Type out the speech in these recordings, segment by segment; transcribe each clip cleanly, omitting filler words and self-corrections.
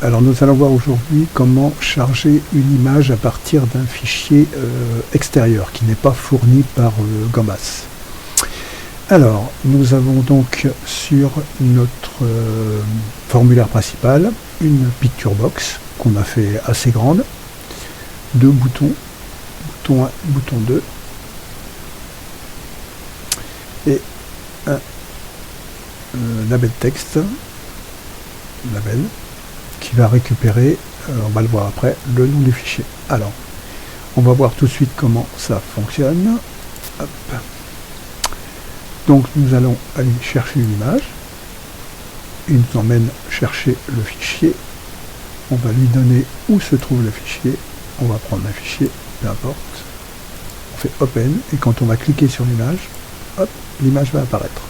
Alors nous allons voir aujourd'hui comment charger une image à partir d'un fichier extérieur qui n'est pas fourni par Gambas. Alors nous avons donc sur notre formulaire principal une picture box qu'on a fait assez grande, deux boutons, bouton 1, bouton 2 et un label texte, label qui va récupérer, on va le voir après, le nom du fichier. Alors, on va voir tout de suite comment ça fonctionne. Hop. Donc nous allons aller chercher une image. Il nous emmène chercher le fichier. On va lui donner où se trouve le fichier. On va prendre un fichier, peu importe. On fait Open, et quand on va cliquer sur l'image, hop, l'image va apparaître.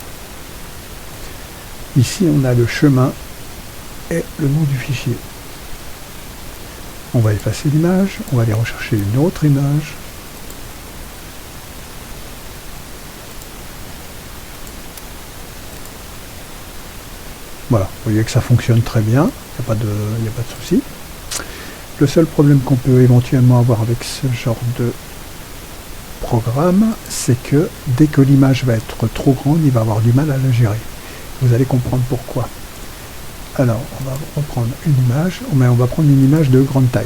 Ici, on a le chemin et le nom du fichier. On va effacer l'image, on va aller rechercher une autre image. Voilà, vous voyez que ça fonctionne très bien, il n'y a pas de souci. Le seul problème qu'on peut éventuellement avoir avec ce genre de programme, c'est que dès que l'image va être trop grande, il va avoir du mal à la gérer. Vous allez comprendre pourquoi. Alors, on va reprendre une image, mais on va prendre une image de grande taille.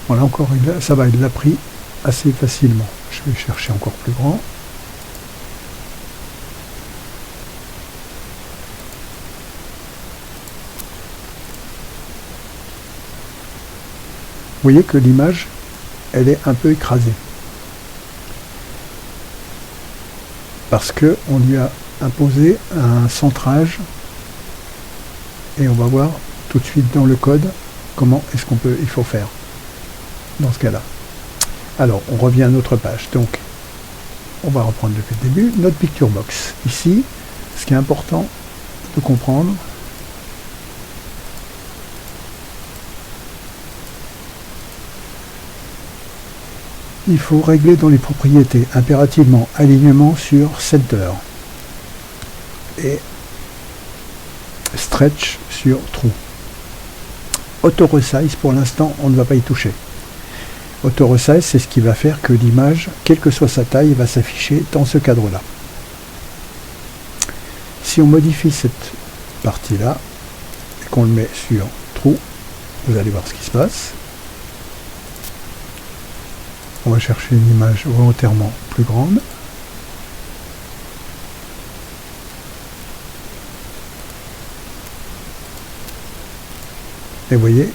Voilà, encore, ça va, il l'a pris assez facilement. Je vais chercher encore plus grand. Vous voyez que l'image, elle est un peu écrasée. Parce qu'on lui a imposé un centrage et on va voir tout de suite dans le code comment est-ce il faut faire dans ce cas-là. Alors, on revient à notre page. Donc, on va reprendre depuis le début notre picture box. Ici, ce qui est important de comprendre, il faut régler dans les propriétés impérativement alignement sur center et stretch sur true. Auto resize, pour l'instant, on ne va pas y toucher. Auto resize, c'est ce qui va faire que l'image, quelle que soit sa taille, va s'afficher dans ce cadre-là. Si on modifie cette partie-là et qu'on le met sur true, vous allez voir ce qui se passe. On va chercher une image volontairement plus grande. Et vous voyez,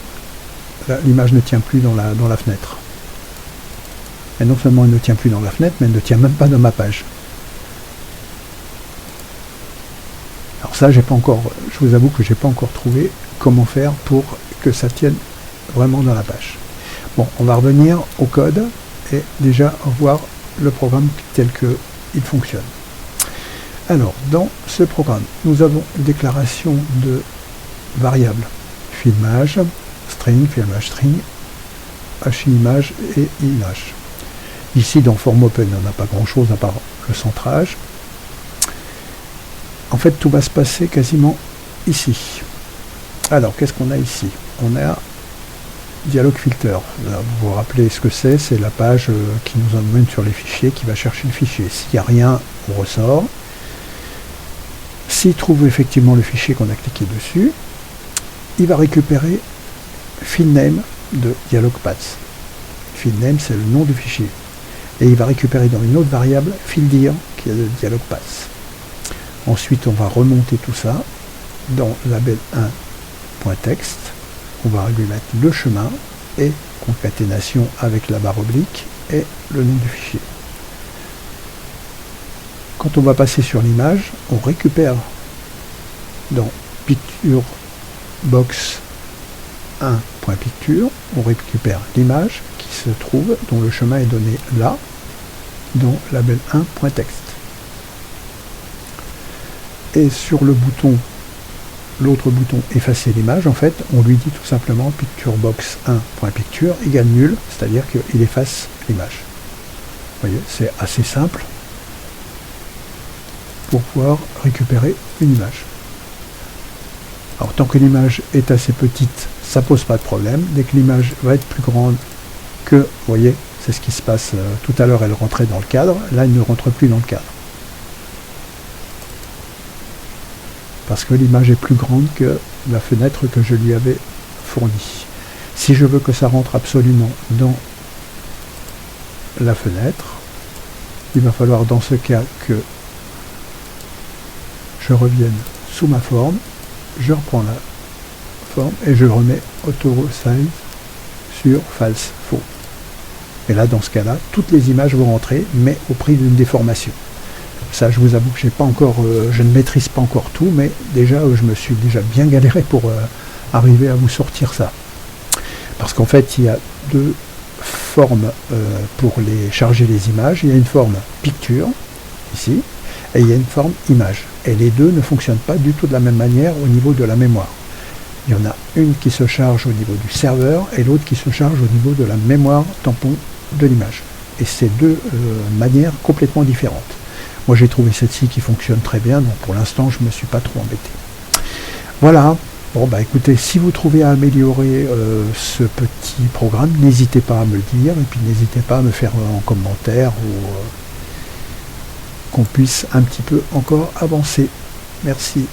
l'image ne tient plus dans la fenêtre. Et non seulement elle ne tient plus dans la fenêtre, mais elle ne tient même pas dans ma page. Alors ça, je vous avoue que j'ai pas encore trouvé comment faire pour que ça tienne vraiment dans la page. Bon, on va revenir au code et déjà voir le programme tel qu'il fonctionne. Alors, dans ce programme, nous avons une déclaration de variables filmage, filmage string, HImage et image. Ici, dans Form Open, on n'a pas grand-chose à part le centrage. En fait, tout va se passer quasiment ici. Alors, qu'est-ce qu'on a ici? On a Dialog Filter. Là, vous vous rappelez ce que c'est? C'est la page qui nous emmène sur les fichiers, qui va chercher le fichier. S'il n'y a rien, on ressort. S'il trouve effectivement le fichier qu'on a cliqué dessus, il va récupérer filename de DialogPath. Filename, c'est le nom du fichier. Et il va récupérer dans une autre variable fildir, qui est le DialogPath. Ensuite, on va remonter tout ça dans label 1.text. On va lui mettre le chemin et concaténation avec la barre oblique et le nom du fichier. Quand on va passer sur l'image, on récupère dans Picture Box 1.picture, on récupère l'image qui se trouve, dont le chemin est donné là, dans label 1.text. Et sur le bouton, l'autre bouton effacer l'image, en fait, on lui dit tout simplement Picture Box 1.picture égale nul, c'est-à-dire qu'il efface l'image. Vous voyez, c'est assez simple. pour pouvoir récupérer une image. Alors tant que l'image est assez petite, ça pose pas de problème. Dès que l'image va être plus grande que, vous voyez, c'est ce qui se passe, tout à l'heure elle rentrait dans le cadre, là elle ne rentre plus dans le cadre. Parce que l'image est plus grande que la fenêtre que je lui avais fournie. Si je veux que ça rentre absolument dans la fenêtre, il va falloir dans ce cas que je revienne sous ma forme, je reprends la forme et je remets Auto Size sur False, faux. Et là, dans ce cas-là, toutes les images vont rentrer, mais au prix d'une déformation. Ça, je vous avoue que j'ai pas encore, je ne maîtrise pas encore tout, mais déjà, je me suis déjà bien galéré pour arriver à vous sortir ça. Parce qu'en fait, il y a deux formes pour les charger les images. Il y a une forme picture, ici, et il y a une forme image. Et les deux ne fonctionnent pas du tout de la même manière au niveau de la mémoire. Il y en a une qui se charge au niveau du serveur et l'autre qui se charge au niveau de la mémoire tampon de l'image. Et c'est deux manières complètement différentes. Moi j'ai trouvé celle-ci qui fonctionne très bien, donc pour l'instant je ne me suis pas trop embêté. Voilà, bon bah écoutez, si vous trouvez à améliorer ce petit programme, n'hésitez pas à me le dire, et puis n'hésitez pas à me faire en commentaire ou qu'on puisse un petit peu encore avancer. Merci.